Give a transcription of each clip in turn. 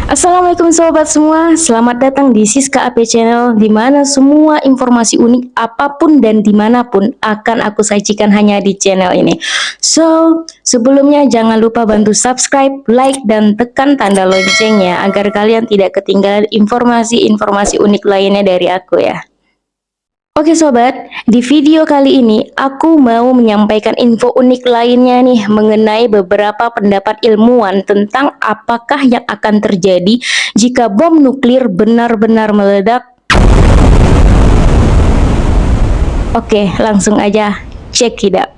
Assalamualaikum sobat semua, selamat datang di Siska AP Channel, di mana semua informasi unik apapun dan dimanapun akan aku sajikan hanya di channel ini. So, sebelumnya jangan lupa bantu subscribe, like, dan tekan tanda loncengnya agar kalian tidak ketinggalan informasi-informasi unik lainnya dari aku ya. Oke sobat, di video kali ini aku mau menyampaikan info unik lainnya nih mengenai beberapa pendapat ilmuwan tentang apakah yang akan terjadi jika bom nuklir benar-benar meledak. Oke, langsung aja cek tidak.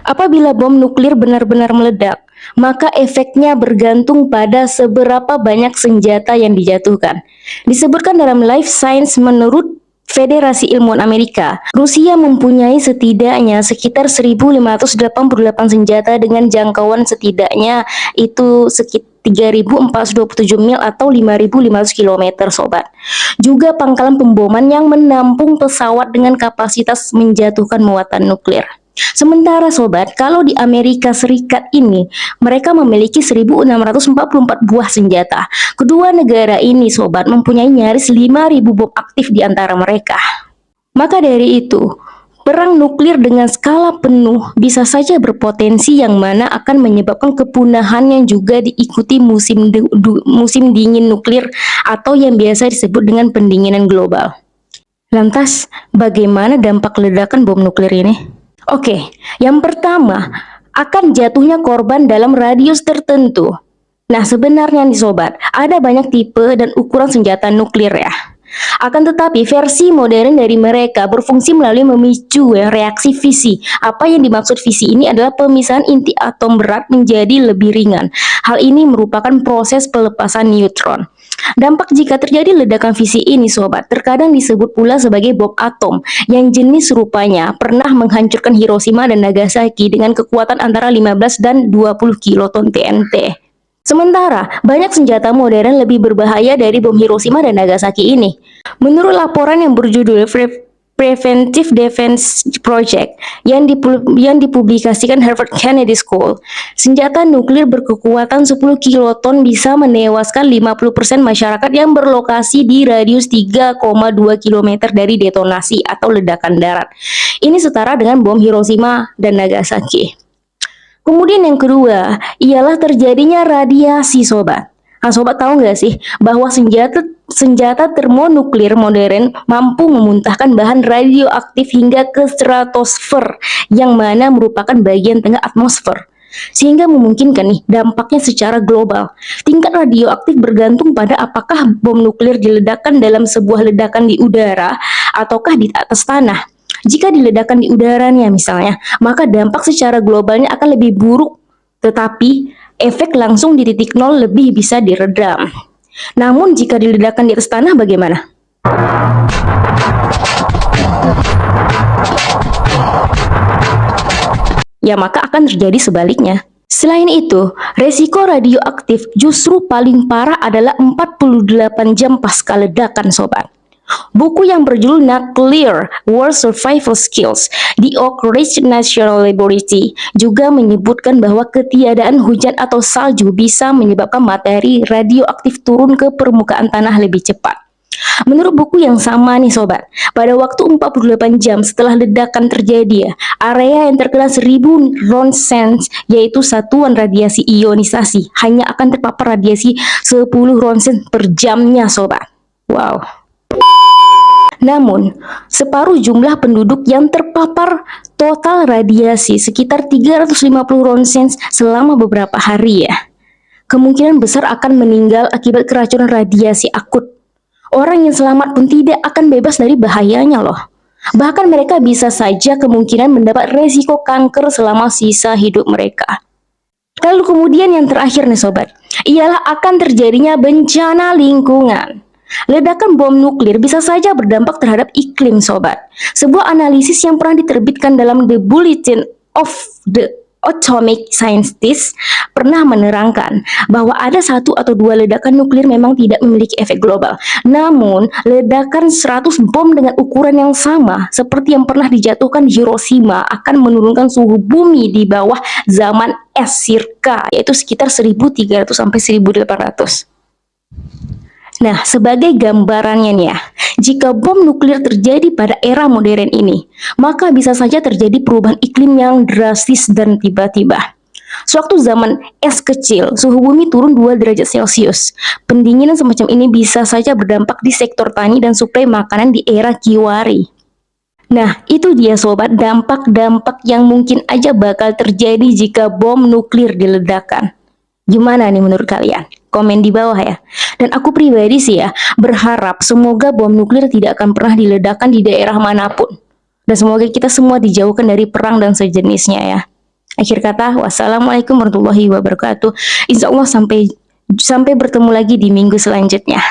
Apabila bom nuklir benar-benar meledak, maka efeknya bergantung pada seberapa banyak senjata yang dijatuhkan. Disebutkan dalam Life Science menurut Federasi Ilmuwan Amerika, Rusia mempunyai setidaknya sekitar 1.588 senjata dengan jangkauan setidaknya itu sekitar 3.427 mil atau 5.500 km sobat. Juga pangkalan pemboman yang menampung pesawat dengan kapasitas menjatuhkan muatan nuklir. Sementara sobat, kalau di Amerika Serikat ini, mereka memiliki 1.644 buah senjata. Kedua negara ini sobat mempunyai nyaris 5.000 bom aktif di antara mereka. Maka dari itu, perang nuklir dengan skala penuh bisa saja berpotensi yang mana akan menyebabkan kepunahan yang juga diikuti musim dingin nuklir atau yang biasa disebut dengan pendinginan global. Lantas, bagaimana dampak ledakan bom nuklir ini? Oke, yang pertama, akan jatuhnya korban dalam radius tertentu. Nah, sebenarnya nih sobat, ada banyak tipe dan ukuran senjata nuklir ya. Akan tetapi, versi modern dari mereka berfungsi melalui memicu reaksi fisi. Apa yang dimaksud fisi ini adalah pemisahan inti atom berat menjadi lebih ringan. Hal ini merupakan proses pelepasan neutron. Dampak jika terjadi ledakan fisi ini sobat, terkadang disebut pula sebagai bom atom, yang jenis rupanya pernah menghancurkan Hiroshima dan Nagasaki dengan kekuatan antara 15 dan 20 kiloton TNT. Sementara, banyak senjata modern lebih berbahaya dari bom Hiroshima dan Nagasaki ini. Menurut laporan yang berjudul Preventive Defense Project yang dipublikasikan Harvard Kennedy School, senjata nuklir berkekuatan 10 kiloton bisa menewaskan 50% masyarakat yang berlokasi di radius 3,2 km dari detonasi atau ledakan darat. Ini setara dengan bom Hiroshima dan Nagasaki. Kemudian yang kedua, ialah terjadinya radiasi sobat. Nah, sobat tahu nggak sih bahwa senjata termonuklir modern mampu memuntahkan bahan radioaktif hingga ke stratosfer, yang mana merupakan bagian tengah atmosfer, sehingga memungkinkan nih dampaknya secara global. Tingkat radioaktif bergantung pada apakah bom nuklir diledakkan dalam sebuah ledakan di udara ataukah di atas tanah. Jika diledakkan di udaranya misalnya, maka dampak secara globalnya akan lebih buruk, tetapi efek langsung di titik nol lebih bisa diredam. Namun jika diledakkan di atas tanah bagaimana? Ya maka akan terjadi sebaliknya. Selain itu, resiko radioaktif justru paling parah adalah 48 jam pasca ledakan sobat. Buku yang berjudul Nuclear War Survival Skills di Oak Ridge National Laboratory juga menyebutkan bahwa ketiadaan hujan atau salju bisa menyebabkan materi radioaktif turun ke permukaan tanah lebih cepat. Menurut buku yang sama nih sobat, pada waktu 48 jam setelah ledakan terjadi, area yang terkena 1000 Roentgens, yaitu satuan radiasi ionisasi, hanya akan terpapar radiasi 10 Roentgen per jamnya sobat. Wow. Namun, separuh jumlah penduduk yang terpapar total radiasi sekitar 350 Roentgens selama beberapa hari ya. Kemungkinan besar akan meninggal akibat keracunan radiasi akut. Orang yang selamat pun tidak akan bebas dari bahayanya loh. Bahkan mereka bisa saja kemungkinan mendapat resiko kanker selama sisa hidup mereka. Lalu kemudian yang terakhir nih sobat, ialah akan terjadinya bencana lingkungan. Ledakan bom nuklir bisa saja berdampak terhadap iklim sobat. Sebuah analisis yang pernah diterbitkan dalam The Bulletin of the Atomic Scientists pernah menerangkan bahwa ada 1 atau 2 ledakan nuklir memang tidak memiliki efek global. Namun, ledakan 100 bom dengan ukuran yang sama seperti yang pernah dijatuhkan di Hiroshima akan menurunkan suhu bumi di bawah zaman es sirka, yaitu sekitar 1300 sampai 1800. Nah, sebagai gambarannya nih ya, jika bom nuklir terjadi pada era modern ini, maka bisa saja terjadi perubahan iklim yang drastis dan tiba-tiba. Sewaktu zaman es kecil, suhu bumi turun 2 derajat Celcius. Pendinginan semacam ini bisa saja berdampak di sektor tani dan suplai makanan di era Kiwari. Nah, itu dia sobat, dampak-dampak yang mungkin aja bakal terjadi jika bom nuklir diledakkan. Gimana nih menurut kalian? Komen di bawah ya. Dan aku pribadi sih ya, berharap semoga bom nuklir tidak akan pernah diledakkan di daerah manapun. Dan semoga kita semua dijauhkan dari perang dan sejenisnya ya. Akhir kata, wassalamualaikum warahmatullahi wabarakatuh. Insya Allah sampai bertemu lagi di minggu selanjutnya.